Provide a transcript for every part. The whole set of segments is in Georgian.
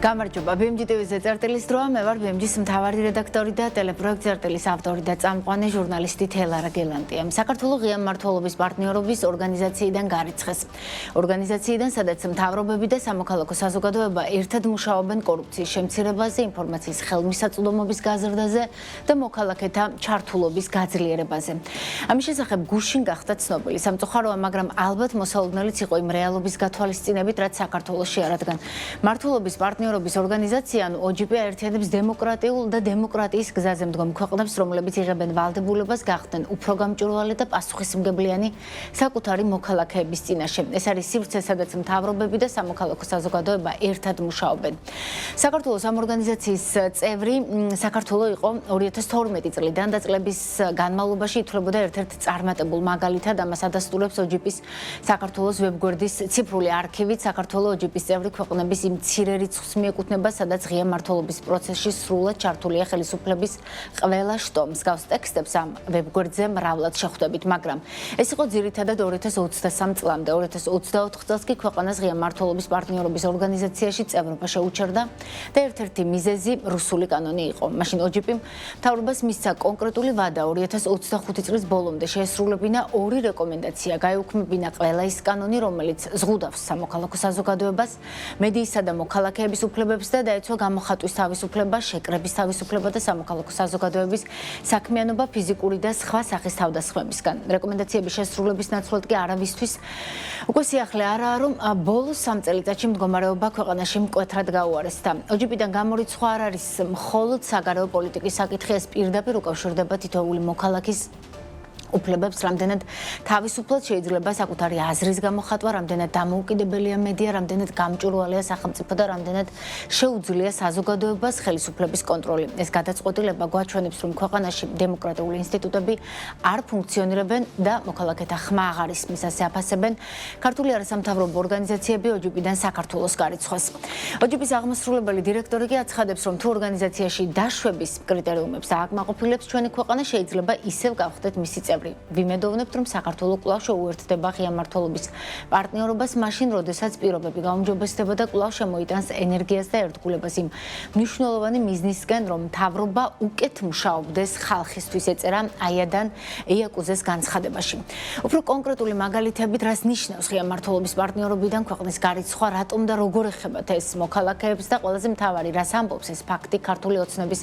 გამარჯობა, BMG TV-ზე წერტილის დროა, მე ვარ BMG-ის მთავარი რედაქტორი და ტელეპროექტ წერტილის ავტორი და წამყვანი ჟურნალისტი თელარა გელანტია. საქართველოს ღია მმართველობის პარტნიორობის ორგანიზაციიდან გარიცხეს. ორგანიზაციიდან, სადაც მთავრობები და სამოქალაქო საზოგადოება ერთად მუშაობენ კორუფციის შემცირებაზე, ინფორმაციის ხელმისაწვდომობის გაზრდაზე და მოქალაქეთა ჩართულობის გაძლიერებაზე. ამის შესახებ გუშინ გახდა ცნობილი სამწუხაროა, მაგრამ ალბათ მოსალოდნელიც იყო იმ რეალობის გათვალისწინებით, რაც საქართველოში არ რადგან მმართველობის პარტნიორობის ორგანიზაცია OGP აერთიანებს დემოკრატიულ და დემოკრატიის გზაზე მდგომ ქვეყნებს, რომლებიც იღებენ ვალდებულებას გახდნენ უფრო გამჭვირვალე და პასუხისმგებლიანი საკუთარი მოქალაქეების წინაშე. ეს არის სივრცე, სადაც მთავრობები და სამოქალაქო საზოგადოება ერთად მუშაობენ. საქართველოს ამ ორგანიზაციის წევრი საქართველო იყო 2012 წლიდან და წლების განმავლობაში ითვლებოდა ერთ-ერთ წარმატებულ მაგალითად. ამას ადასტურებს OGP-ის საქართველოს ვებგვერდის ციფრული არქივით. საქართველოს OGP-ის წევრი ქვეყნების იმ მცირე რიცხვს მიეკუთვნება, სადაც ღია მმართველობის პროცესში სრულად ჩართულია ხელისუფლების ყველა შტო. მსგავს ტექსტებს ამ ვებგვერდზე მრავლად შეხვდებით, მაგრამ ეს იყო ძირითადად 2023 წლამდე. 2024 წელს კი ქვეყანას ღია მმართველობის პარტნიორობის ორგანიზაციაში წევრობა შეუჩერდა და ერთ-ერთი მიზეზი რუსული კანონი იყო. მაშინ OGP-მ მთავრობას მისცა კონკრეტული ვადა 2025 წლის ბოლომდე შეესრულებინა ორი რეკომენდაცია, გაეუქმებინა ყველა ის კანონი, რომელიც ზღუდავს სამოქალაქო საზოგადოებას, მედიისა და მოქალაქეების უფლებებს და დაეცვა გამოხატვის თავისუფლება, შეკრების თავისუფლება და სამოქალაქო საზოგადოების საქმიანობა ფიზიკური და სხვა სახის თავდასხმებისგან. რეკომენდაციების შესრულების ნაცვლად კი არავისთვის უკვე სიახლე არაა, რომ ბოლოს 3 წელიწადში მდგომარეობა ქვეყანაში მკვეთრად გაუარესდა. OGP-დან გამორიცხვა არ არის მხოლოდ საგარეო პოლიტიკის საკითხი, ეს პირდაპირ უკავშირდება თითოეული მოქალაქის უფლებებს, რამდენად თავისუფლად შეიძლება საკუთარი აზრის გამოხატვა, რამდენად დამოუკიდებელია მედია, რამდენად გამჭვირვალეა სახელმწიფო და რამდენად შეუძლია საზოგადოებას ხელისუფლების კონტროლი. ეს გადაწყვეტილება გვაჩვენებს, რომ ქვეყანაში დემოკრატიული ინსტიტუტები არ ფუნქციონირებენ და მოქალაქეთა ხმა აღარ ისმის, ასე აფასებენ ქართული არასამთავრობო ორგანიზაციები OGP-დან საქართველოს გარიცხვას. OGP-ის აღმასრულებელი დირექტორი კი აცხადებს, რომ თუ ორგანიზაციაში დაშვების კრიტერიუმებს ააკმაყოფილებს ჩვენი ქვეყანა, შეიძლება ისევ გავხდეთ მისი წევრი. ვიმედოვნებთ, რომ საქართველო კვლავ შეუერთდება ღია მმართველობის პარტნიორობას მაშინ, როდესაც პირობები გაუმჯობესდება და კვლავ შემოიტანს ენერგიას და ერთგულებას იმ მნიშვნელოვანი მიზნისკენ, რომ მთავრობა უკეთ მუშაობდეს ხალხისთვის, ეწერა აიადან ეიაკუზეს განცხადებაში. უფრო კონკრეტული მაგალითებით, რას ნიშნავს ღია მმართველობის პარტნიორობიდან ქვეყნის გარიცხვა, რატომ და როგორ ეხებათ ეს მოქალაქეებს და ყველაზე მთავარი, რას ამბობს ეს ფაქტი ქართული ოცნების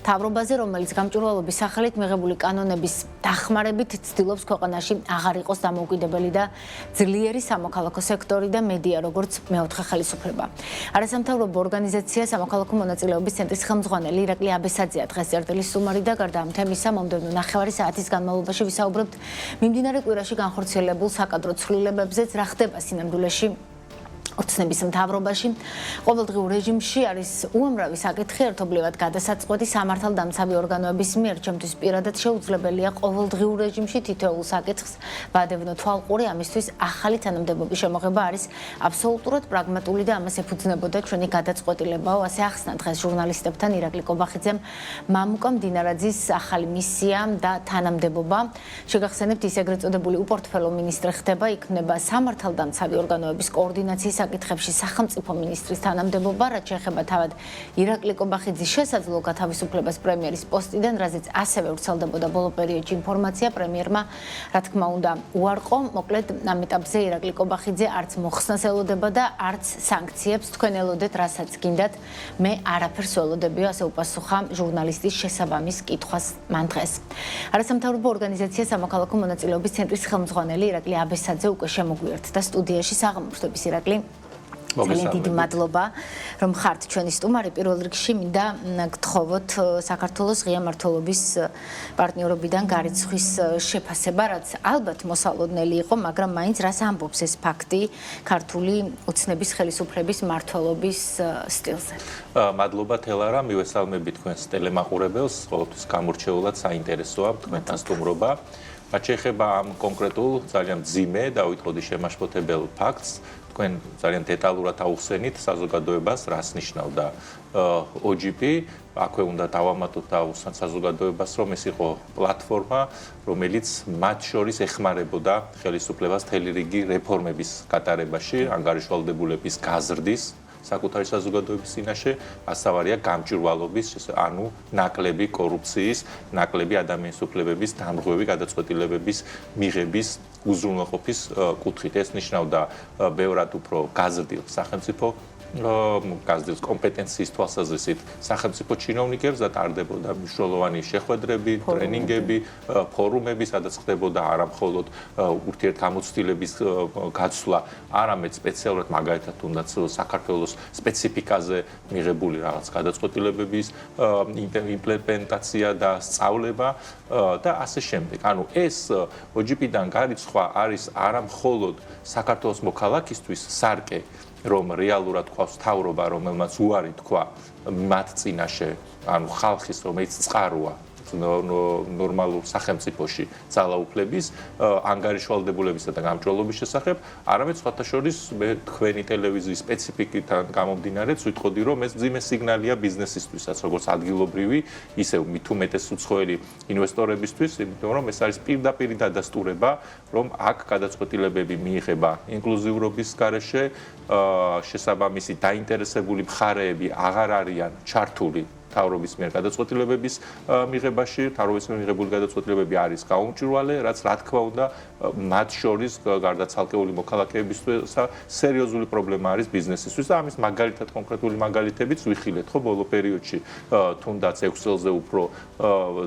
მთავრობაზე, რომელიც გამჭვირვალობის სახელით მიღებული კანონების დახმარებით ცდილობს ქვეყანაში აღარ იყოს დამოუკიდებელი და ძლიერი სამოქალაქო სექტორი და მედია, როგორც მეოთხე ხელისუფლება. არასამთავრობო ორგანიზაცია სამოქალაქო მონაწილეობის ცენტრის ხელმძღვანელი ირაკლი აბესაძეა დღეს წერტილის სტუმარი და გარდა ამ თემისა მომდევნო ნახევარი საათის განმავლობაში ვისაუბრებთ მიმდინარე კვირაში განხორციელებულ საკადრო ცვლილებებზეც, რა ხდება სინამდვილეში ოცნების მთავრობაში. ყოველდღიურ რეჟიმში არის უამრავი საკითხი, ერთობლივად გადასაწყვეტი სამართალდამცავი ორგანოების მიერ. ჩემთვის პირადად შეუძლებელია ყოველდღიურ რეჟიმში თითოეულ საკითხს ვადევნო თვალყური, ამისთვის ახალი თანამდებობის შემოღება არის აბსოლუტურად პრაგმატული და ამას ეფუძნებოდა ჩვენი გადაწყვეტილებაო, ასე ახსნა დღეს ჟურნალისტებთან ირაკლი კობახიძემ მამუკა მდინარაძის ახალი მისია და თანამდებობა. შეგახსენებთ, ის ეგრეთ წოდებული უპორტფელო მინისტრი ხდება, იქმნება სამართალდამცავი ორგანოების კოორდინაციის საკითხებში სახელმწიფო მინისტრის თანამდებობა, რაც შეეხება თავად ირაკლი კობახიძის შესაძლო გათავისუფლებას პრემიერის პოსტიდან, რაზეც ასევე ვრცელდებოდა ბოლო პერიოდში ინფორმაცია, პრემიერმა რა თქმა უნდა უარყო. მოკლედ ამ ეტაპზე ირაკლი კობახიძე არც მოხსნას ელოდება და არც სანქციებს. თქვენ ელოდეთ, რასაც გინდათ, მე არაფერს ველოდებიო, ასე უპასუხა ჟურნალისტის შესაბამის კითხვას მან დღეს. არასამთავრობო ორგანიზაცია სამოქალაქო მონაწილეობის ცენტრის ხელმძღვანელი ირაკლი აბესაძე უკვე შემოგვიერთდა სტუდიაში. საღამოშთების ირაკლი. ძალიან დიდი მადლობა, რომ ხართ ჩვენი სტუმარი. პირველ რიგში მინდა გთხოვოთ საქართველოს ღია მმართველობის პარტნიორობიდან გარიცხვის შეფასება, რაც ალბათ მოსალოდნელი იყო, მაგრამ მაინც რას ამბობს ეს ფაქტი ქართული ოცნების ხელისუფლების მმართველობის სტილზე. მადლობა თელარა, მივესალმები თქვენს ტელემაყურებელს, ყოველთვის გამორჩეულად საინტერესოა თქვენთან სტუმრობა. რაც შეეხება ამ კონკრეტულ ძალიან მძიმე და უიტყოდი შემაშფოთებელ ფაქტს, თქვენ ძალიან დეტალურად აუხსენით საზოგადოებას, რას ნიშნავდა OGP, აქვე უნდა დავამატოთ და აუხსნათ საზოგადოებას, რომ ეს იყო პლატფორმა, რომელიც მათ შორის ეხმარებოდა ხელისუფლებას მთელი რიგი რეფორმების გატარებაში, ანგარიშვალდებულების გაზრდის, საკუთარი საზოგადოების წინაშე, ასავარია გამჭვირვალობის, ანუ ნაკლები კორუფციის, ნაკლები ადამიანის უფლებების დამრღვევი გადაწყვეტილებების მიღების უზრუნველყოფის კუთხით. ეს ნიშნავდა ბევრად უფრო გაზრდილ სახელმწიფო გაზრდილ კომპეტენციის თვალსაზრისით სახელმწიფო ჩინოვნიკებს და ტარდებოდა მნიშვნელოვანი შეხვედრები, ტრენინგები, ფორუმები, სადაც ხდებოდა არა მხოლოდ ურთიერთგამოცდილების გაცვლა, არამედ სპეციალურად მაგალითად თუნდაც საქართველოს სპეციფიკაზე მიღებული რაღაც გადაწყვეტილებების იმპლემენტაცია და სწავლება და ასე შემდეგ. ანუ ეს OGP-დან გარიცხვა არის არა მხოლოდ საქართველოს მოქალაქისთვის სარკე, რომ რეალურად ყავს თავრობა, რომელმაც უარი თქვა მათ წინაშე, ანუ ხალხის, რომელიც წყაროა ნორმალურ სახელმწიფოში ძალაუფლების, ანგარიშვალდებულებისა და გამჭვირვალობის შესახებ, არამედ სხვათა შორის მე თქვენი ტელევიზიის სპეციფიკიდან გამომდინარეც ვიტყოდი, რომ ეს მძიმე სიგნალია ბიზნესისთვისაც, როგორც ადგილობრივი, ისევ მით უმეტეს უცხოელი ინვესტორებისთვის, იმიტომ რომ ეს არის პირდაპირი დადასტურება, რომ აქ გადაწყვეტილებები მიიღება ინკლუზიურობის გარეშე, შესაბამისი დაინტერესებული მხარეები აღარ არიან ჩართული თავრობის მიერ გადაწყვეტილებების მიღებაში, თავრობის მიერ მიღებული გადაწყვეტილებები არის გაუმჭვირვალე, რაც რა თქმა უნდა მათ შორის გარდა ცალკეული მოქალაქეებისთვის სერიოზული პრობლემა არის ბიზნესისთვის და ამის მაგალითად კონკრეტული მაგალითებიც ვიხილეთ ხო ბოლო პერიოდში თუნდაც 6 წელზე უფრო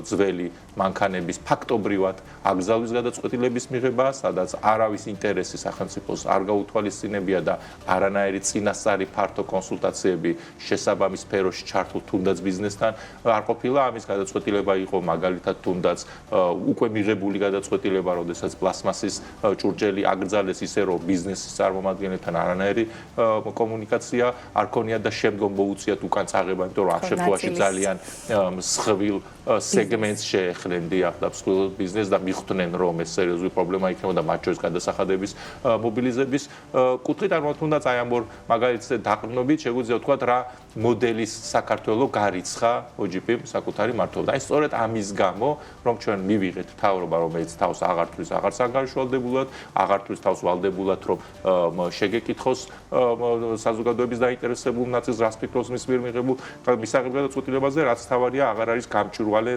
ძველი მანქანების ფაქტობრივად აკრძალვის გადაწყვეტილების მიღება, სადაც არავის ინტერესი სახელმწიფოს არ გაუთვალისწინებია და არანაირი წინასწარი ფართო კონსულტაციები შესაბამის სფეროში ჩართულ თუნდაც ბიზნესთან არ ყოფილა, ამის გადაწყვეტილება იყო მაგალითად თუნდაც უკვე მიღებული გადაწყვეტილება, როდესაც პლასმასის ჭურჭელი აკრძალეს ისე რომ ბიზნესის წარმომადგენლებთან არანაირი კომუნიკაცია არ ქონია და შემდგომ მოუწიათ უკან წაღება, იმიტომ რომ ამ შემთხვევაში ძალიან მსხვილ სეგმენტს შეეხლენდია და მსხვილ ბიზნესს და მიხვდნენ რომ ეს სერიოზული პრობლემა იქნებოდა მათ შორის გადასახადების მობილიზების კუთხით, არ თუნდაც აი ამ ორ მაგალითზე დაყრდნობით შეგვიძლია ვთქვათ რა მოდელის საქართველოს გარიცხა OGP-მ საკუთარი მმართველობა. აი სწორედ ამის გამო, რომ ჩვენ მივიღეთ თავრობა, რომელიც თავს აღარ თვლის აღარ სანგარიშვალდებულად, აღარ თვლის თავს ვალდებულად, რომ შეგეკითხოს საზოგადოების დაინტერესებულ ნაწილს, რას ფიქრობს მის მიერ მიღებულ მისაღებ გადაწყვეტილებაზე, რაც თავარია აღარ არის გამჭვირვალე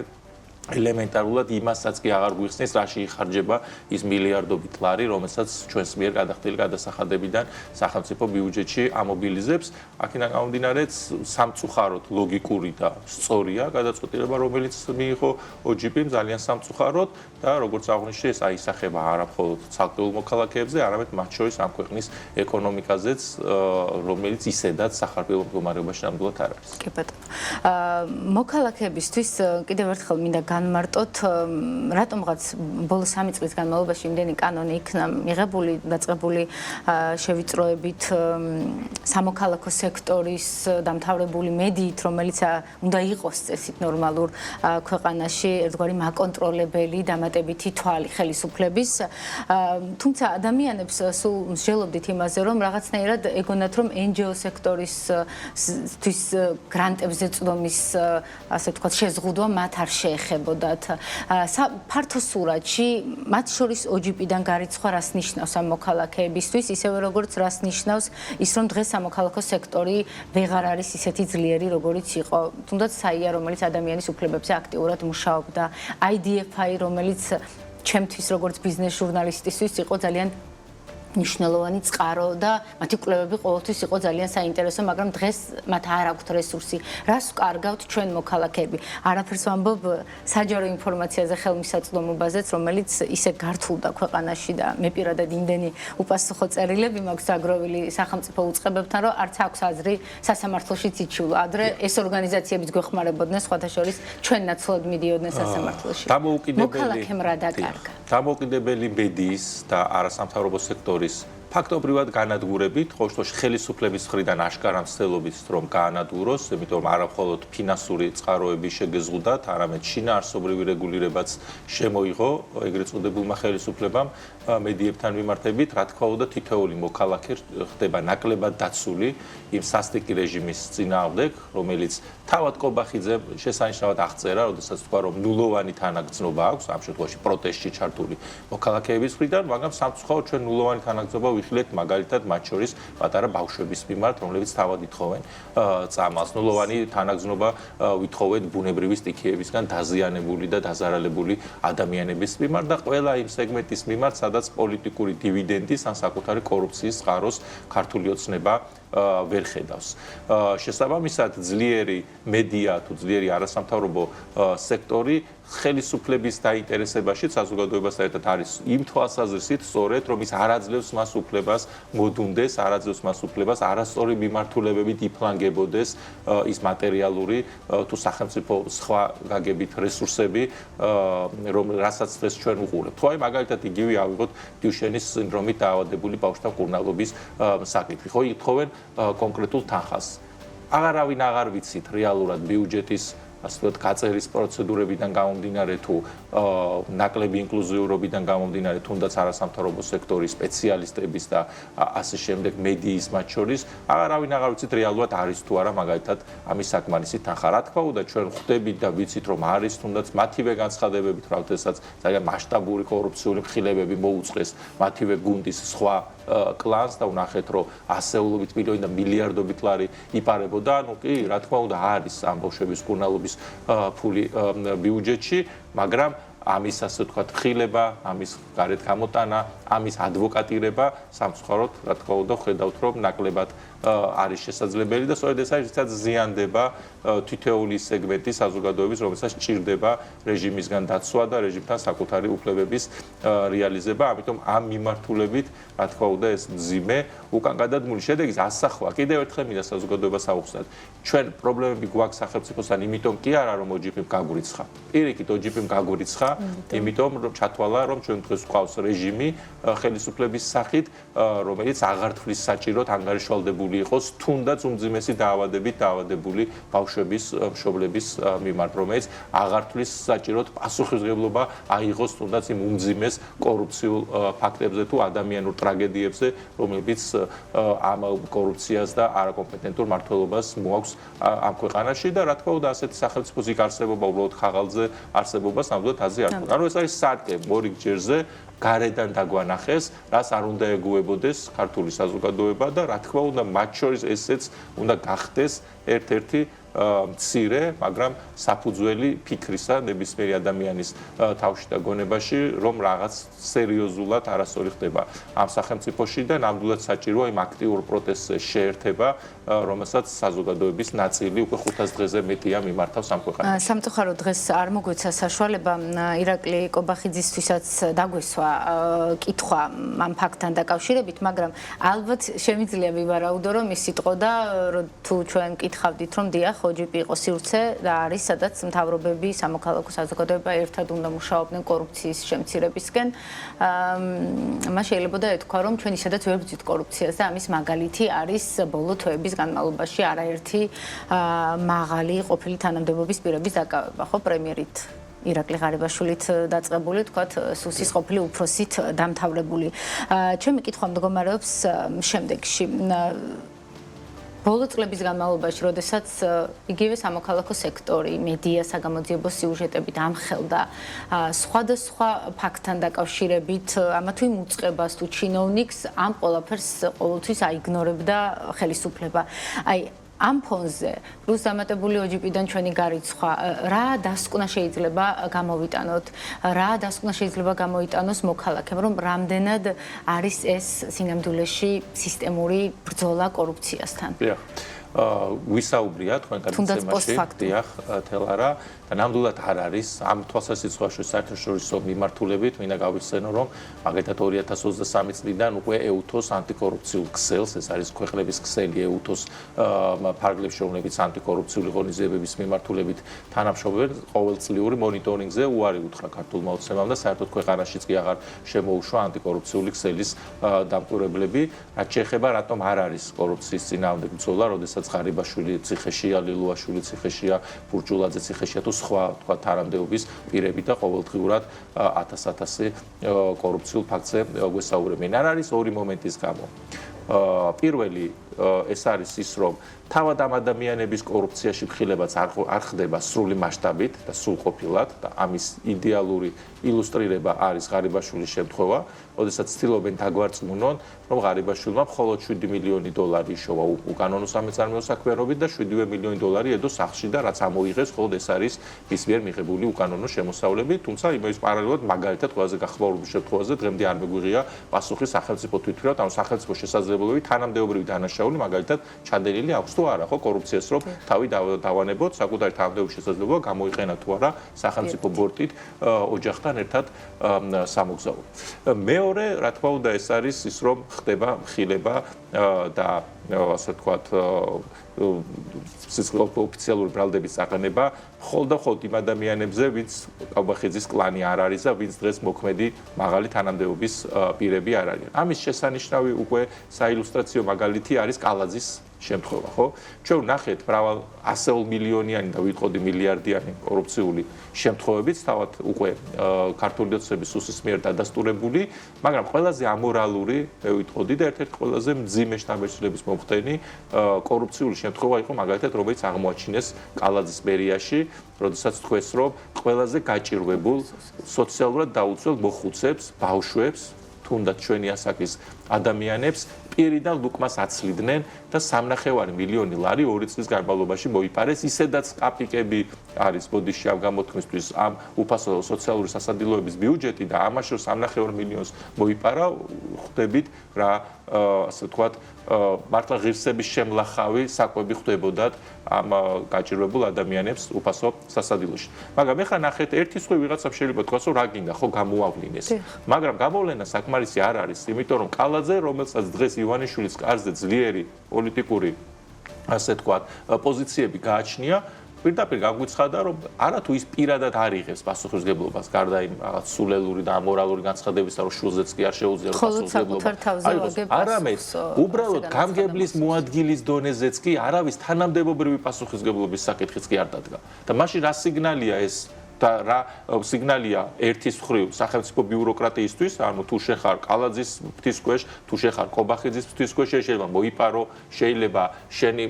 ელემენტარულად იმასაც კი აღარ გვიხსნის, რაში იხარჯება ის მილიარდობით ლარი, რომელსაც ჩვენს მიერ გადახდილი გადასახადებიდან სახელმწიფო ბიუჯეტში ამობილიზებს. აქედან გამომდინარეც სამწუხაროდ ლოგიკური და სწორია გადაწყვეტილება, რომელიც მიიღო OGP-მ ძალიან სამწუხაროდ და როგორც აღნიშნე, ეს აისახება არა მხოლოდ ცალკეულ მოქალაქეებზე, არამედ მათ შორის ამ ქვეყნის ეკონომიკაზეც, რომელიც ისედაც სახარბიელო მდგომარეობაში ნამდვილად არ არის. კი ბატონო. მოქალაქეებისთვის კიდევ ერთხელ მინდა განმარტოთ, რატომღაც ბოლო 3 წლის განმავლობაში იმდენი კანონი იქნა მიღებული, დაწყებული შევიწროებით სამოქალაქო სექტორის დამთავრებული მედიით, რომელიც უნდა იყოს წესით ნორმალურ ქვეყანაში, ერთგვარი მაკონტროლებელი დამატებითი თვალი ხელისუფლების. თუმცა ადამიანებს სულ მსჯელობდით იმაზე, რომ რაღაცნაირად ეგონათ, რომ NGO სექტორისთვის გრანტებზე წვდომის, ასე ვთქვათ, შეზღუდვა მათ არ შეეხება. ფართო სურათში მათ შორის OGP-დან გარიცხვა რას ნიშნავს ამ მოქალაქეებისთვის, ისევე როგორც რას ნიშნავს ის, რომ დღეს სამოქალაქო სექტორი ვეღარ არის ისეთი ძლიერი, როგორიც იყო. თუნდაც SAIA, რომელიც ადამიანის უფლებებზე აქტიურად მუშაობდა, IDFI, რომელიც ჩემთვის როგორც ბიზნეს ჟურნალისტისთვის იყო ძალიან მნიშვნელოვანი წყარო და მათი კვლევები ყოველთვის იყო ძალიან საინტერესო, მაგრამ დღეს მათ არ აქვთ რესურსი. რას ვკარგავთ ჩვენ მოქალაქეები? არაფერს ვამბობ საჯარო ინფორმაციაზე ხელმისაწვდომობაზეც, რომელიც ისე გართულდა ქვეყანაში და მე პირადად იმდენი უპასუხო წერილები მაქვს აგროვილი სახელმწიფო უწყებებთან, რომ არც აქვს აზრი სასამართლოშიც იჩივლა. ადრე ეს ორგანიზაციებიც გვეხმარებოდნენ, სხვათა შორის ჩვენ ნაცვლად მიდიოდნენ სასამართლოში. მოქალაქემ რა დაკარგა? დამოუკიდებელი მედიის და არასამთავრობო სექტორის ფაქტობრივად განადგურებით, ყოველ შემთხვევაში ხელისუფლების მხრიდან აშკარა მცდელობით რომ გაანადგუროს, იმიტომ რომ არა მხოლოდ ფინანსური წყაროები შეგეზღუდათ, არამედ შინაარსობრივი რეგულირებაც შემოიღო ეგრეთ წოდებულმა ხელისუფლებამ მედიებთან მიმართებით, რა თქმა უნდა, თითოეული მოქალაქე ხდება ნაკლებად დაცული იმ სასტიკი რეჟიმის წინააღმდეგ, რომელიც თავად კობახიძემ შესანიშნავად აღწერა, როდესაც თქვა, რომ ნულოვანი თანაგრძნობა აქვს, ამ შემთხვევაში პროტესტში ჩართული მოქალაქეების მხრიდან, მაგრამ სამწუხაროდ ჩვენ ნულოვანი თანაგრძნობა ვიხილეთ მაგალითად მათ შორის პატარა ბავშვების მიმართ, რომლებიც თავად ითხოვენ წამალს. ნულოვანი თანაგრძნობა ვითხოვეთ ბუნებრივი სტიქიებისგან დაზიანებული და დაზარალებული ადამიანების მიმართ და ყველა იმ სეგმენტის მიმართ, სადაც პოლიტიკური დივიდენდის ან საკუთარი კორუფციის წყაროს ქართული ოცნება ვერ ხედავს. შესაბამისად, ძლიერი მედია თუ ძლიერი არასამთავრობო სექტორი ხელისუფლების დაინტერესებაში საზოგადოებასთან ერთად არის იმ თვალსაზრისით სწორედ, რომ ის არ აძლევს მას უფლებას მოდუნდეს, არ აძლევს მას უფლებას არასწორი მიმართულებებით იფლანგებოდეს ის მატერიალური თუ სახელმწიფო სხვა გაგებით რესურსები, რასაც დღეს ჩვენ ვუყურებთ. ხო, მაგალითად იგივე ავიღოთ დიუშენის სინდრომით დაავადებული ბავშვთა მკურნალობის საკითხი. ხო, ითხოვენ კონკრეტულ თანხას. აღარავინ აღარ ვიცით რეალურად ბიუჯეტის ასე ვთქვათ, გაწერის პროცედურებიდან გამომდინარე თუ ნაკლები ინკლუზიურობიდან გამომდინარე, თუნდაც არასამთავრობო სექტორის სპეციალისტების და ასე შემდეგ მედიის მათ შორის, აღარავინ აღარ ვიცით რეალურად არის თუ არა მაგალითად ამის საკმარისი თანხა. რა თქმა უნდა, ჩვენ ხვდებით და ვიცით, რომ არის თუნდაც მათივე განცხადებებით, როდესაც ძალიან მასშტაბური კორუფციული მხილებები მოუწყეს მათივე გუნდის სხვა კლანს და ვნახეთ, რომ ასეულობით მილიონი და მილიარდობით ლარი იპარებოდა. ანუ კი, რა თქმა უნდა, არის ამ ბავშვების მკურნალობის ფული ბიუჯეტში, მაგრამ ამის ასე ვთქვათ ხილება, ამის გარეთ გამოტანა, ამის ადვოკატირება სამწუხაროდ, რა თქმა უნდა, ხედავთ, რომ ნაკლებად არის შესაძლებელი და სწორედ ეს არის რაც ზიანდება თითოეული სეგმენტი საზოგადოების, რომელსაც ჭირდება რეჟიმისგან დაცვა და რეჟიმთან საკუთარი უფლებების რეალიზება. ამიტომ ამ მიმართულებით, რა თქმა უნდა, ეს მძიმე უკან გადადგმული შედეგის ასახვა კიდევ ერთხელ მინდა საზოგადოებას აუხსნათ. ჩვენ პრობლემები გვაქვს სახელმწიფოსთან, იმიტომ კი არა, რომ OGP-მ გაგვირიცხა. პირიქით OGP-მ გაგვირიცხა, იმიტომ რომ ჩათვალა, რომ ჩვენ დღეს გვყავს რეჟიმი ხელისუფლების სახით, რომელიც აღარ თვლის საჭიროდ ანგარიშვალდებული იყოს თუნდაც უმძიმესი დაავადებით დაავადებული ბავშვების მშობლების მიმართ, რომელიც აღარ თვლის საჭიროდ პასუხისმგებლობა აიღოს თუნდაც იმ უმძიმეს კორუფციულ ფაქტებზე თუ ადამიანურ ტრაგედიებზე, რომლებიც ამ კორუფციას და არაკომპეტენტურ მმართველობას მოაქვს ამ ქვეყანაში და რა თქმა უნდა ასეთი სახელმწიფოს იქ არსებობა უბრალოდ ხაღალზე არსებობას ნამდვილად აზრი არ აქვს. ანუ ეს არის სარკე მორიგ ჯერზე გარედან დაგვანახეს, რას არ უნდა ეგუებოდეს ქართული საზოგადოება და რა თქმა უნდა მათ შორის ესეც უნდა გახდეს ერთ-ერთი მცირე, მაგრამ საფუძველი ფიქრისა ნებისმიერი ადამიანის თავში და გონებაში, რომ რაღაც სერიოზულად არასწორი ხდება ამ სახელმწიფოში და ნამდვილად საჭიროა იმ აქტიურ პროტესტზე შეერთება, რომელსაც საზოგადოების ნაწილი უკვე 500 დღეზე მეტია მიმართავს ამ ქვეყანაში. სამწუხაროდ დღეს არ მოგვეცა საშუალება ირაკლი კობახიძისთვისაც დაგვესვა კითხვა ამ ფაქტთან დაკავშირებით, მაგრამ ალბათ შემიძლია ვივარაუდო, რომ ის სიტყოდა, თუ ჩვენ კითხავდით, რომ დიახ OGP იყო სივრცე და არის, სადაც მთავრობები, სამოქალაქო საზოგადოება ერთად უნდა მუშაობდნენ კორუფციის შემცირებისკენ. მას შეიძლება ეთქვა, რომ ჩვენ ისედაც ვერ ვძვით კორუფციას და ამის მაგალითი არის ბოლო თვეების განმავლობაში არაერთი მაღალი ყოფილი თანამდებობის პირების დაკავება, ხო, პრემიერით ირაკლი ღარიბაშვილით დაწყებული, თქვათ, სუსის ყოფილი უფროსით დამთავრებული. ჩემი კითხვა მდგომარეობს შემდეგში. ბოლო წლების განმავლობაში, როდესაც იგივე სამოქალაქო სექტორი, მედია, საგამოძიებო სიუჟეტებით ამხელდა სხვადასხვა ფაქტთან დაკავშირებით, ამა თუ იმ უწყებას თუ ჩინოვნიკს ამ ყველაფერს ყოველთვის აიგნორებდა ხელისუფლება. აი ამ ფონზე პლუს დამატებული OGP-დან ჩვენი გარიცხვა, რა დასკვნა შეიძლება გამოვიტანოთ, რა დასკვნა შეიძლება გამოიტანოს მოქალაქემ, რომ რამდენად არის ეს სინამდვილეში სისტემური ბრძოლა კორუფციასთან. ვისაუბრია თქვენ გადაცემაში, დიახ, თელარა და ნამდვილად არ არის ამ თვალსაზრისით საერთაშორისო მიმართულებით, მინდა გავიხსენო, რომ მაგალითად 2023 წლიდან უკვე EUTOS ანტიკორუფციულ ქსელს, ეს არის ქვეყნების ქსელი EUTOS ფარგლებში, რომლებიც ანტიკორუფციული ღონისძიებების მიმართულებით თანამშრომლობენ, ყოველწლიური მონიტორინგზე უარი უთხრა ქართულმა ოცნებამ და საერთოდ ქვეყანაშიც კი აღარ შემოუშვა ანტიკორუფციული ქსელის დამკვირვებლები, რაც შეეხება რატომ არ არის კორუფციის წინააღმდეგ ბრძოლა, როდესაც რომელსაც ღარიბაშვილი ციხეშია, ლილუაშვილი ციხეშია, ბურჯულაძე ციხეშია თუ სხვა თქვა თანამდებობის პირები და ყოველდღიურად 1000 კორუფციულ ფაქტზე გვესაუბრებენ. არ არის ორი მომენტის გამო. პირველი ეს არის ის, რომ თავად ამ ადამიანების კორუფციაში მხილებაც არ ხდება სრული მასშტაბით და სრულყოფილად და ამის იდეალური ილუსტრირება არის ღარიბაშვილის შემთხვევა, როდესაც ცდილობენ დაგვარწმუნონ, რომ ღარიბაშვილმა მხოლოდ 7 მილიონი დოლარი იშოვა უკანონო სამეწარმეო საქმიანობით და 7 მილიონი დოლარი ედო სახლში და რაც ამოიღეს, მხოლოდ ეს არის მის მიერ მიღებული უკანონო შემოსავლები, თუმცა იმის პარალელურად მაგალითად ყველაზე გახმაურების შემთხვევაზე დღემდე არ მეგვიღია პასუხი სახელმწიფო თვითმფრინავად, ანუ სახელმწიფო შესაძლებლობები თანამდებობრივი დანაშაული მაგალითად ჩადენილი აქვს თუ არა, ხო, კორუფციას რომ თავი დავანებოთ, საკუთარი თანამდებობის შესაძლებლობა გამოიყენა თუ არა სახელმწიფო ბორტით ოჯახთან ერთად სამოგზაურო. მეორე, რა თქმა უნდა, ეს არის ის, რომ ხდება მხილება და ასე ვთქვათ ოფიციალური ბრალდების აყენება მხოლოდ და მხოლოდ იმ ადამიანებზე, ვინც კავბახიძის კლანი არ არის და ვინც დღეს მოქმედი მაღალი თანამდებობის პირები არ არიან. ამის შესანიშნავი უკვე საილუსტრაციო მაგალითი არის კალაძის შემთხვევა, ხო? ჩვენ ვნახეთ მრავალ ასეულ მილიონიანი და ვიტყოდი მილიარდიანი კორუფციული შემთხვევებიც თავად უკვე ქართული ოცნების სუსის მიერ დადასტურებული, მაგრამ ყველაზე ამორალური, ვიტყოდი და ერთ-ერთი ყველაზე მძიმე შთაბეჭდილების მომხდენი კორუფციული შემთხვევა იყო მაგალითად, რომელიც აღმოაჩინეს კალაძის მერიაში, როდესაც თქვეს, რომ ყველაზე გაჭირვებულ სოციალურად დაუცველ მოხუცებს, ბავშვებს თუნდაც ჩვენი ასაკის ადამიანებს პირიდან ლუკმას აცლიდნენ და 3.5 მილიონი ლარი 2 წლის განმავლობაში მოიპარეს. ისედაც კაპიკები არის ბოდიში ამ გამოთქმისთვის ამ უფასო სოციალური სასადილოების ბიუჯეტი და ამაში 3.5 მილიონს მოიპარა, ხვდებით რა ასე ვთქვათ მართლა ღირსების შემლახავი საკვები ხვდებოდათ ამ გაჭირვებულ ადამიანებს უფასო სასადილოში. მაგრამ ეხლა ნახეთ, ერთი სხვი ვიღაცამ შეიძლება თქვას, რომ რა გინდა, ხო გამოავლინეს. მაგრამ გამოვლენა საკმარისი არ არის, იმიტომ რომ კალაძე, რომელსაც დღეს ივანიშვილის კარზე ძლიერი პოლიტიკური ასე ვთქვათ პოზიციები გააჩნია, პირდაპირ გაგვიცხადა, რომ არათუ ის პირადად არიღებს პასუხისმგებლობას გარდა იმ რაღაც სულელური და ამორალური განცხადებისა, რომ შულზეც კი არ შეუძლია პასუხისმგებლობა. არამედ უბრალოდ გამგებლის მოადგილის დონეზეც კი არავის თანამდებობრივი პასუხისმგებლობის საკითხიც კი არ დადგა. და მაშინ რა სიგნალია ეს? და რა სიგნალია ერთის მხრივ სახელმწიფო ბიუროკრატიისთვის, ანუ თუ შეხარ კალაძის ფთისქვეშ, თუ შეხარ კობახიძის ფთისქვეშ, შეიძლება მოიპარო, შეიძლება შენი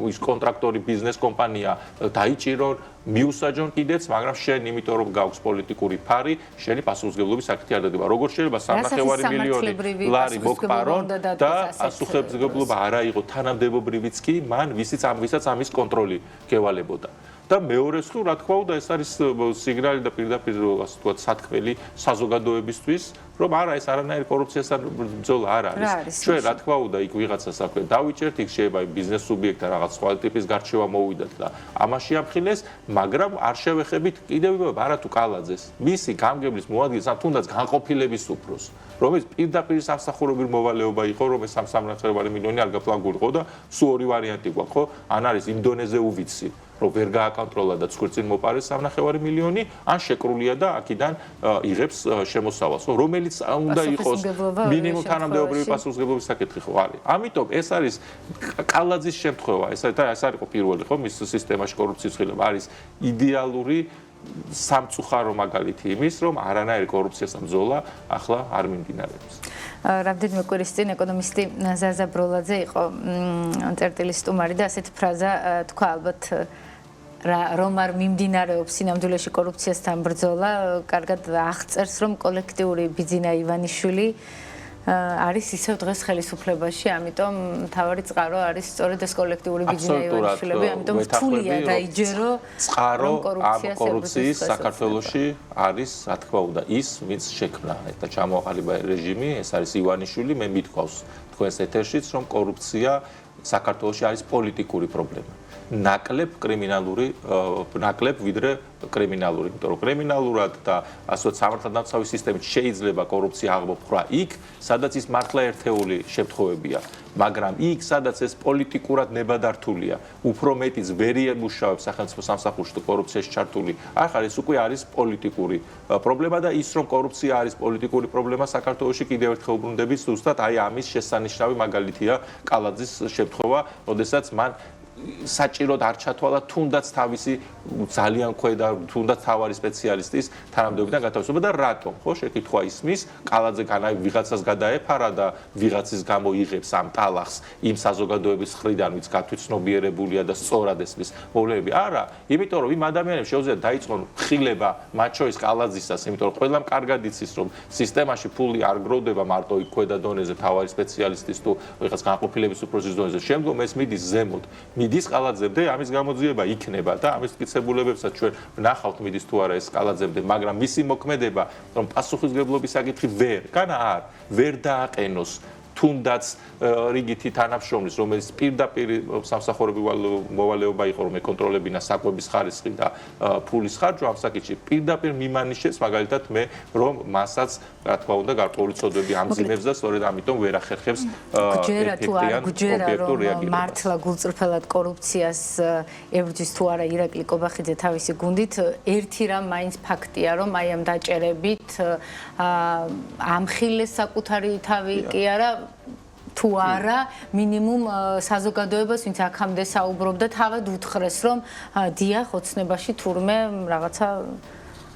ის კონტრაქტორი ბიზნეს კომპანია დაიჭირონ, მიუსაჯონ კიდეც, მაგრამ შენ იმიტომ რომ გაქვს პოლიტიკური ფარი, შენი პასუხისმგებლობის საკითხი არ დადება. როგორ შეიძლება 3.5 მილიონი ლარი მოგპარონ და პასუხისმგებლობა არ აიღო თანამდებობრივიც კი მან, ვისაც ამის კონტროლი გევალებოდა. და მეორე მხრივ, რა თქმა უნდა, ეს არის სიგნალი და პირდაპირ ასე ვთქვათ სათქმელი საზოგადოებისთვის, რომ არა ეს არანაირი კორუფციასთან ბრძოლა არ არის. ჩვენ რა თქმა უნდა იქ ვიღაცას აქვე დავიჭერთ, იქ შეიძლება ბიზნეს სუბიექტთა რაღაც სხვა ტიპის გარჩევა მოვიდათ და ამაში ამხილეს, მაგრამ არ შევეხებით კიდევ არა თუ კალაძეს, მისი გამგებლის მოადგილეს, ან თუნდაც განყოფილების უფროს, რომელიც პირდაპირ სამსახურებრივი მოვალეობა იყო, რომ ეს 3.5 მილიონი არ გაპლანგულიყო და სულ ორი ვარიანტი გვაქვს, ხო? ან არის იმდონეზე უვიცი რომ ვერ გააკონტროლა და ცხრწინ მოპარეს 3.5 მილიონი, ან შეკრულია და აქედან იღებს შემოსავალს, რომელიც უნდა იყოს მინიმუმ თანამდებობრივი პასუხისმგებლობის საკითხი ხო არის. ამიტომ ეს არის კალაძის შემთხვევა, ეს არის პირველი ხო მის სისტემაში კორუფციის ხილება არის იდეალური სამწუხარო მაგალითი იმის, რომ არანაირი კორუფციასთან ბრძოლა ახლა არ მიმდინარეობს. რამდენიმე კვირის წინ ეკონომისტი ზაზა ბროლაძე იყო წერტილის სტუმარი და ასეთი ფრაზა თქვა ალბათ რომ არ მიმდინარეობს სინამდვილეში კორუფციასთან ბრძოლა, კარგად აღწერს, რომ კოლექტიური ბიძინა ივანიშვილი არის ისევ დღეს ხელისუფლებაში, ამიტომ მთავარი წყარო არის სწორედ ეს კოლექტიური ბიძინა ივანიშვილები, ამიტომ რთულია დაიჯერო წყარო ამ კორუფციის საქართველოში არის, რა თქმა უნდა, ის, ვინც შექმნა და ჩამოაყალიბა რეჟიმი, ეს არის ივანიშვილი, მე მithქვავს თქვენს ეთერშიც, რომ კორუფცია საქართველოში არის პოლიტიკური პრობლემა. ნაკლებ კრიმინალური, ნაკლებ ვიდრე კრიმინალური, იმიტომ რომ კრიმინალურად და ასე სამართალდამცავი სისტემით შეიძლება კორუფცია აღმოფხვრა იქ, სადაც ის მართლა ერთეული შემთხვევებია, მაგრამ იქ, სადაც ეს პოლიტიკურად ნებადართულია, უფრო მეტიც ვერ ემუშავებს სახელმწიფო სამსახურში და კორუფციაში ჩართული, ახლა ეს უკვე არის პოლიტიკური პრობლემა და ის რომ კორუფცია არის პოლიტიკური პრობლემა საქართველოში კიდევ ერთხელ ვბრუნდებით ზუსტად აი ამის შესანიშნავი მაგალითია კალაძის შემთხვევა, როდესაც მან საჭიროდ არ ჩათვალა თუნდაც თავისი ძალიან ქვედა თუნდაც თავარი სპეციალისტის თანამდებობიდან გათავისუფლება და რატომ ხო შეკითხვა ისმის კალაძე ვიღაცას გადაეფარა და ვიღაცის გამო იღებს ამ ტალახს იმ საზოგადოების მხრიდან ვინც გათვითცნობიერებულია და სწორად ესმის მოვლენები არა იმიტომ რომ იმ ადამიანებს შეუძლიათ დაიწყონ ხილება მათ შორის კალაძისას იმიტომ რომ ყველამ კარგად იცის რომ სისტემაში ფული არ გროვდება მარტო იქ ქვედა დონეზე თავარი სპეციალისტის თუ ვიღაც განყოფილების უფროსის დონეზე შემდგომ ეს მიდის ზემოთ მიდის კალაძემდე ამის გამოძიება იქნება და ამის მტკიცებულებებსაც ჩვენ ვნახავთ მიდის თუ არა ეს კალაძემდე მაგრამ მისი მოქმედება რომ პასუხისმგებლობის საკითხი ვერ დააყენოს თუნდაც რიგითი თანამშრომლის რომელიც პირდაპირ სამსახურებრივ მოვალეობა იყო რომ ეკონტროლებინა საკვების ხარისხი და ფულის ხარჯვა ამ საკითხში პირდაპირ მიმანიშნებს მაგალითად მე რომ მასაც რა თქმა უნდა გარკვეული წოდები ამძიმებს და სწორედ ამიტომ ვერ ახერხებს ეფექტიან ობიექტურ რეაგირებას მართლა გულწრფელად კორუფციას ებრძვის თუ არა ირაკლი კობახიძე თავისი გუნდით ერთი რამ მაინც ფაქტია რომ აი ამ დაჭერებით ამხილეს საკუთარი თავი კი არა თუ არა მინიმუმ საზოგადოებას ვინც აქამდე საუბრობდა თავად უთხრეს რომ დიახ ოცნებაში თურმე რაღაცა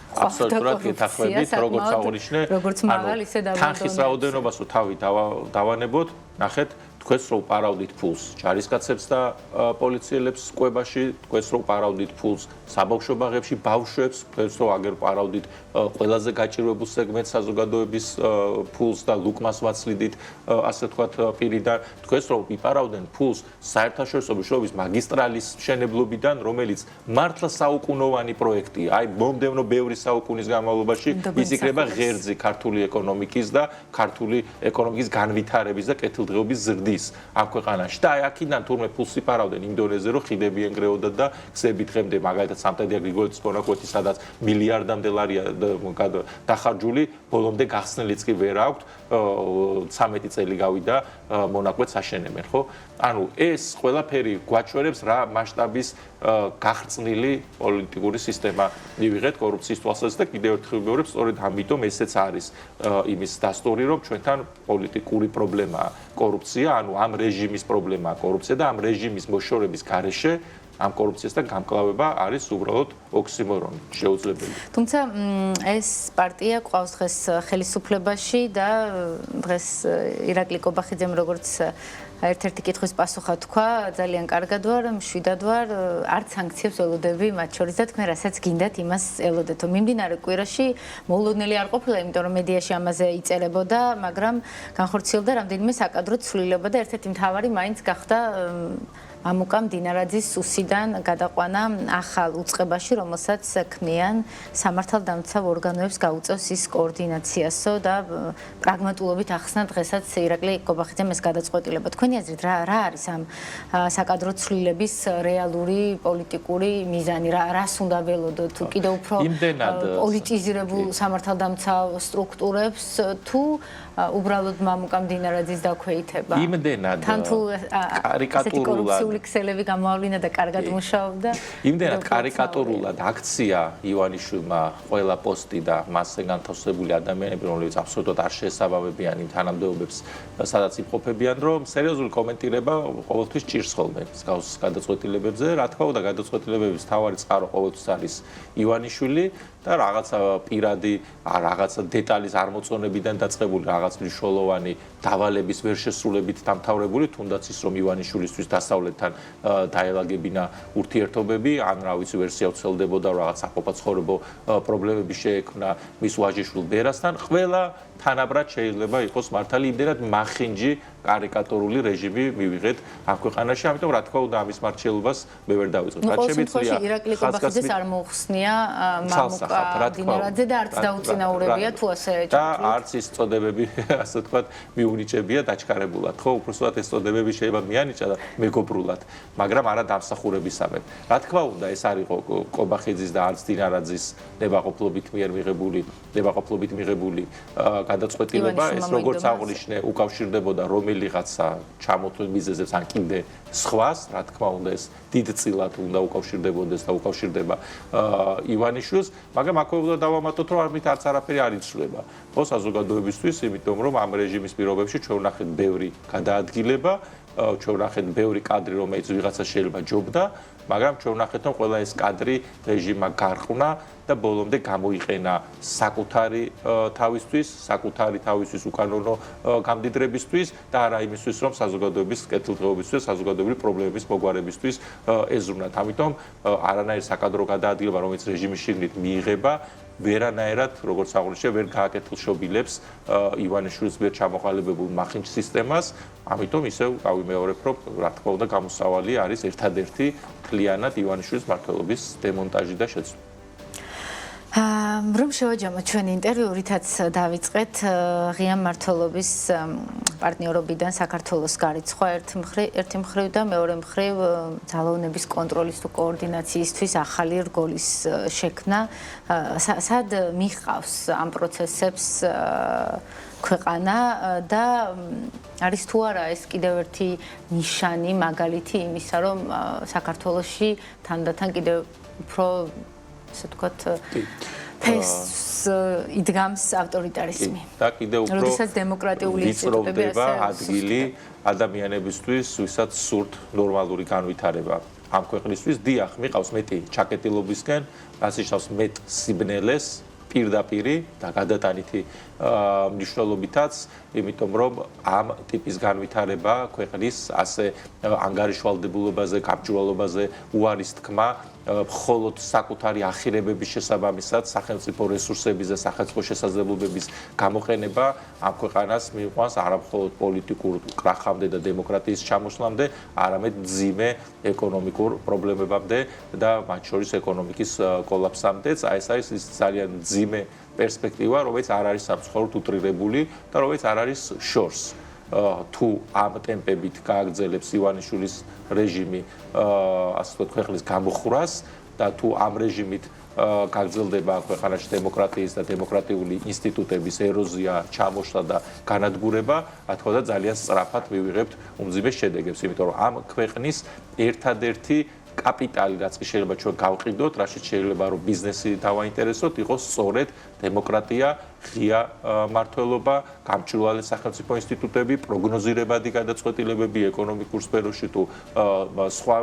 აბსოლუტურად გეთანხმებით როგორც აღნიშნე როგორც მაღალ ისე და თანხის რაოდენობას თუ თავი დავანებოთ ნახეთ თქვენს რო პარავდით ფულს ჯარისკაცებს და პოლიციელებს კვებაში თქვენს რო პარავდით ფულს საბავშვო ბაღებში ბავშვებს თქვენს რო აგერ პარავდით ყველაზე გაჭირვებულ სეგმენტს საზოგადოების ფულს და ლუკმას ვაცლიდით ასე ვთქვათ პირიდან თქვენს რო იპარავდნენ ფულს საერთაშორისო მშრომლის მაგისტრალის მშენებლობიდან რომელიც მართლა საუკუნოვანი პროექტია აი მომდევნო ბევრი საუკუნის განმავლობაში ის იქნება ღერძი ქართული ეკონომიკის და ქართული ეკონომიკის განვითარების და კეთილდღეობის ზრდის ამ ქვეყანაში და აი აქედან თურმე ფულს იპარავდნენ იმ დონეზე რომ ხიდები ენგრეოდათ და გზები დღემდე მაგალითად სამტრედია გრიგოლის კონაკვეთი სადაც მილიარდამდე ლარია დახარჯული ბოლომდე გახსნილიც კი ვერ აქვს 13 წელი გავიდა მონაკვეთს აშენებენ ხო ანუ ეს ყველაფერი გვაჩვენებს რა მასშტაბის გახრწნილი პოლიტიკური სისტემა მივიღეთ კორუფციის თვალსაზრისით და კიდევ ერთხელ ვიმეორებ სწორედ ამიტომ ესეც არის იმის დასტური რომ ჩვენთან პოლიტიკური პრობლემაა კორუფცია ანუ ამ რეჟიმის პრობლემაა კორუფცია და ამ რეჟიმის მოშორების გარეშე ამ კორუფციასთან გამკლავება არის უბრალოდ ოქსიმორონი შეუძლებელი. თუმცა ეს პარტია ყავს დღეს ხელისუფლებაში და დღეს ირაკლი კობახიძემ როგორც ერთ-ერთი კითხვის პასუხად თქვა, ძალიან კარგად ვარ, მშვიდად ვარ, არც სანქციებს ველოდები მათ შორის და თქვენ რასაც გინდათ იმას ელოდეთ. მიმდინარე კვირაში მოულოდნელი არ ყოფილა, იმიტომ რომ მედიაში ამაზე იწერებოდა, მაგრამ განხორციელდა რამდენიმე საკადრო ცვლილება და ერთ-ერთი მთავარი მაინც გახდა მამუკა მდინარაძის უსიდან გადაყვანა ახალ უწყებაში, რომელსაც ქმნიან სამართალდამცავ ორგანოებს გაუწევს ის კოორდინაციასო და პრაგმატულობით ახსნა დღესაც ირაკლი კობახიძემ ეს გადაწყვეტილება. თქვენი აზრით რა არის ამ საკადრო ცვლილების რეალური პოლიტიკური მიზანი? რას უნდა ველოდოთ? თუ კიდევ უფრო პოლიტიზირებულ სამართალდამცავ სტრუქტურებს თუ უბრალოდ მამუკა მდინარაძის დაქვეითება? იმდენად კარიკატურულად ქსელები გამოავლინა და კარგად მუშაობდა. იმდენად კარიკატურულად აქცია ივანიშვილმა ყველა პოსტი და მასზე განთავსებული ადამიანები, რომლებიც აბსოლუტურად არ შეესაბამებიან იმ თანამდებობებს, სადაც იმყოფებიან, რომ სერიოზული კომენტირება ყოველთვის ჭირს ხოლმე მსგავს გადაწყვეტილებებზე. რა თქმა უნდა, გადაწყვეტილებების მთავარი წყარო ყოველთვის არის ივანიშვილი და რაღაცა პირადი, რაღაცა დეტალისარმოწონებიდან დაწყებული, რაღაც მნიშვნელოვანი დავალების ვერ შესრულებით დამთავრებული, თუნდაც ის რომ ივანიშვილისთვის დასავლეთთან დაელაგებინა ურთიერთობები, ან რა ვიცი ვერსია უცელდებოდა რაღაც საყოფაცხოვრებო პრობლემები შეექმნა მის ვაჟიშვილ ბერასთან, ყველა თანაბრად შეიძლება იყოს მართალი იმდენად მახინჯი კარიკატურული რეჟიმი მივიღეთ ამ ქვეყანაში, ამიტომ რა თქმა უნდა ამის მარჩელობას მე ვერ დავიწყებ. რაც შემიძლია ირაკლი კობახიძეს არ მოუხსნია მამუკა მდინარაძე და არც დაუწინაურებია თუ ასე და არც ის წოდებები ასე ვთქვათ მიუნიჭებია დაჩქარებულად, ხო, უბრალოდ ეს წოდებები შეიძლება მიანიჭა და მეგობრულად, მაგრამ არა დამსახურებისამებრ. რა თქმა უნდა ეს არის კობახიძის და არც მდინარაძის ნებაყოფლობით მიღებული გადაწყვეტილება, ეს როგორც აღნიშნე უკავშირდებოდა რომელიღაცა ჩამოთვლილ მიზეზებს ან კიდე სხვას, რა თქმა უნდა ეს დიდწილად უნდა უკავშირდებოდეს და უკავშირდება ივანიშვილს, მაგრამ აქვე უნდა დავამატოთ, რომ ამით არც არაფერი არ იცვლება. ხო, საზოგადოებისთვის, იმიტომ რომ ამ რეჟიმის პირობებში ჩვენ ვნახეთ ბევრი გადაადგილება ჩვენ ვნახეთ ბევრი კადრი, რომელიც ვიღაცა შეიძლება ჯობდა, მაგრამ ჩვენ ვნახეთ, რომ ყველა ეს კადრი რეჟიმმა გარყნა და ბოლომდე გამოიყენა საკუთარი თავისთვის უკანონო გამდიდრებისთვის და არა იმისთვის, რომ საზოგადოების კეთილდღეობისთვის, საზოგადოებრივი პრობლემების მოგვარებისთვის ეზრუნათ. ამიტომ არანაირი საკადრო გადაადგილება, რომელიც რეჟიმის შიგნით მიიღება, ვერანაირად, როგორც აღნიშნე, ვერ გააკეთილშობილებს ივანიშვილის მიერ ჩამოყალიბებულ მახინჯ სისტემას. ამიტომ ისევ გავიმეორებ, რომ რა თქმა უნდა გამოსავალი არის ერთადერთი მთლიანად ივანიშვილის მმართველობის დემონტაჟი და შეცვლა. რომ შევაჯამოთ ჩვენი ინტერვიუ, რითაც დავიწყეთ ღია მმართველობის პარტნიორობიდან საქართველოს გარიცხვა ერთი მხრივ და მეორე მხრივ ძალოვნების კონტროლის თუ კოორდინაციისთვის ახალი რგოლის შექმნა. სად მიჰყავს ამ პროცესებს ქვეყანა და არის თუ არა ეს კიდევ ერთი ნიშანი, მაგალითი იმისა, რომ საქართველოში თანდათან კიდევ უფრო ასე ვთქვათ, ფესს იდგამს ავტორიტარიზმი. და კიდევ უფრო როდესაც დემოკრატიული ინსტიტუტები ვიწროვდება ადგილი ადამიანებისთვის, ვისაც სურთ ნორმალური განვითარება. ამ ქვეყნისთვის დიახ, მიყავს მეტი ჩაკეტილობისკენ, ასიშავს მეტ სიბნელეს, პირდაპირი და გადატანითი მნიშვნელობითაც, იმიტომ რომ ამ ტიპის განვითარება ქვეყნის ასე ანგარიშვალდებულობაზე, გამჭვირვალობაზე უარის თქმა მხოლოდ საკუთარი ახირებების შესაბამისად სახელმწიფო რესურსების და სახელმწიფო შესაძლებლობების გამოყენება ამ ქვეყანას მიიყვანს არა მხოლოდ პოლიტიკურ კრახამდე და დემოკრატიის ჩამოსვლამდე, არამედ მძიმე ეკონომიკურ პრობლემებამდე და მათ შორის ეკონომიკის კოლაფსამდეც. ეს არის ის ძალიან მძიმე პერსპექტივა, რომელიც არ არის სამწუხაროდ უტრირებული და რომელიც არ არის შორს. თუ ამ ტემპებით გააგრძელებს ივანიშვილის რეჟიმი ასე ვთქვათ ქვეყნის გამოხურას და თუ ამ რეჟიმით გაგრძელდება ქვეყანაში დემოკრატიის და დემოკრატიული ინსტიტუტების ეროზია, ჩამოშლა და განადგურება, რა თქმა უნდა ძალიან სწრაფად მივიღებთ უმძიმე შედეგებს, იმიტომ რომ ამ ქვეყნის ერთადერთი კაპიტალი, რაც კი შეიძლება ჩვენ გავყიდოთ, რაშიც შეიძლება რომ ბიზნესი დავაინტერესოთ, იყოს სწორედ დემოკრატია, ღია მმართველობა, გამჭვირვალე სახელმწიფო ინსტიტუტები, პროგნოზირებადი გადაწყვეტილებები ეკონომიკურ სფეროში თუ სხვა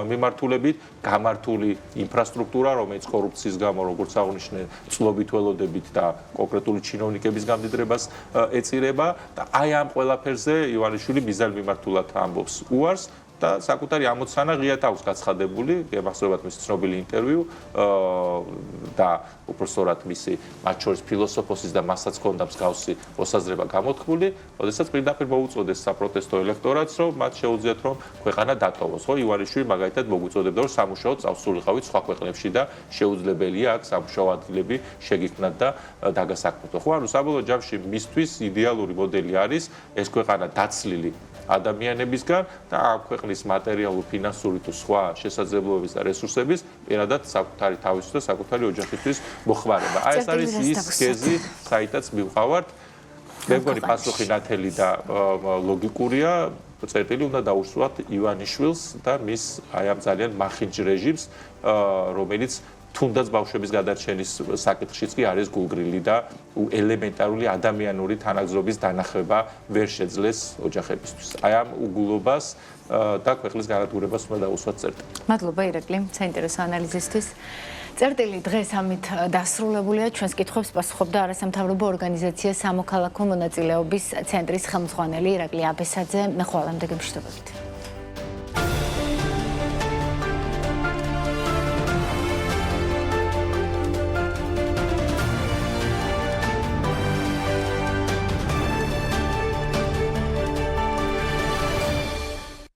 მიმართულებით, გამართული ინფრასტრუქტურა, რომელიც კორუფციის გამო, როგორც აღნიშნე, წლობით ველოდებით და კონკრეტული ჩინოვნიკების გამდიდრებას ეწირება და აი ამ ყველაფერზე ივანიშვილი მიზანმიმართულად ამბობს უარს. და საკუთარი ამოცანა ღიად აქვს გაცხადებული, გემახსოვრებათ მისი ცნობილი ინტერვიუ და უпростоრად მისი მათ შორის ფილოსოფოსის და მასაც ჰქონდა მსგავსი მოსაზრება გამოთქმული, როდესაც პირდაპირ მოუწოდეს საპროტესტო ელექტორატს, რომ მათ შეუძლიათ რომ ქვეყანა დატოვოს. ხო, ივანიშვილი მაგალითად მოგუწოდებდა, რომ სამუშაოდ წავსულიყავით სხვა ქვეყნებში და შეუძლებელია აქ სამუშაო ადგილები შეგიქმნათ და დაგასაქმოთ. ხო, ანუ საბოლოო ჯამში მისთვის იდეალური მოდელი არის ეს ქვეყანა დაცლილი ადამიანებისგან და ამ ქვეყნის მატერიალურ, ფინანსური თუ სხვა შესაძლებლობების და რესურსების პირადად საკუთარი თავისთვის და საკუთარი ოჯახისთვის მოხმარება. აი ეს არის ის გეზი, საიდანაც მივყავართ. მე მგონი პასუხი ნათელი და ლოგიკურია. წერტილი უნდა დაუსვათ ივანიშვილს და მის აი ამ ძალიან მახინჯ რეჟიმს, რომელიც თუნდაც ბავშვების გადარჩენის საკითხშიც კი არის გულგრილი და ელემენტარული ადამიანური თანაგზრობის დანახება ვერ შეძლეს ოჯახებისთვის. აი ამ უგულობას და ქვეყნის განადგურებას უნდა დაუსვათ წერტილი. მადლობა ირაკლი, საინტერესო ანალიზისთვის. წერტილი დღეს ამით დასრულებულია. ჩვენს კითხვებს პასუხობდა არასამთავრობო ორგანიზაცია სამოქალაქო მონაწილეობის ცენტრის ხელმძღვანელი ირაკლი აბესაძე. მე ხვალამდე გემშვიდობებით.